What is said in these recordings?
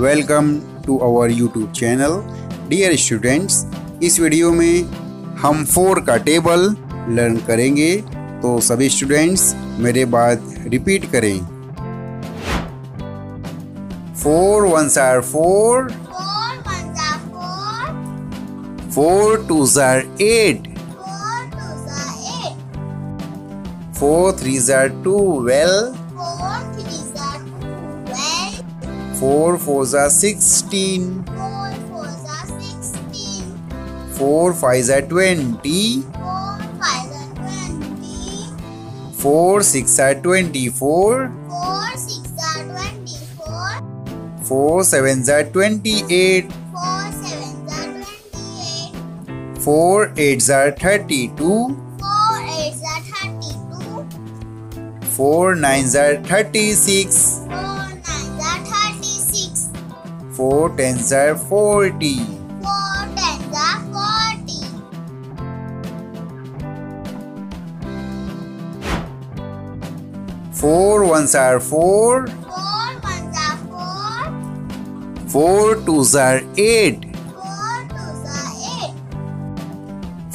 Welcome to our YouTube channel. Dear students, इस video में हम 4 का टेबल लर्न करेंगे, तो सभी स्टूडेंट्स मेरे बाद रिपीट करें। 4 1s are 4, 4 2s are 8, 4 3s are 12, 4 4s are 16, 4 5s are 20, 4 6 are 24, 4 7s are 28, 4 8s are 32, 4 9s are 36, 4 10s are 40, 4 1s are 4, 4 2s are 8,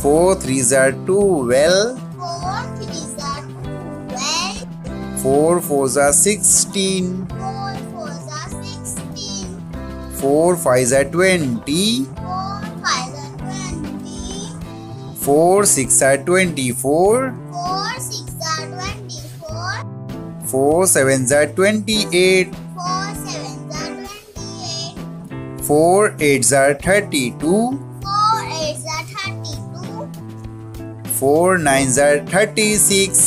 4 3s are 12, 4 4s are 16, 4 5s are 20, 4 6 are 24, 4 7s are 28, 4 8s are 32, 4 9s are 36,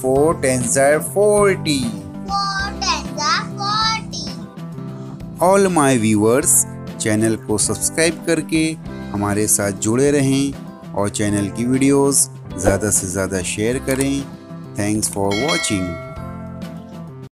4 10s are 40. All my viewers, channel को subscribe करके हमारे साथ जुड़े रहें और channel की videos ज़्यादा से ज़्यादा शेयर करें। Thanks for watching.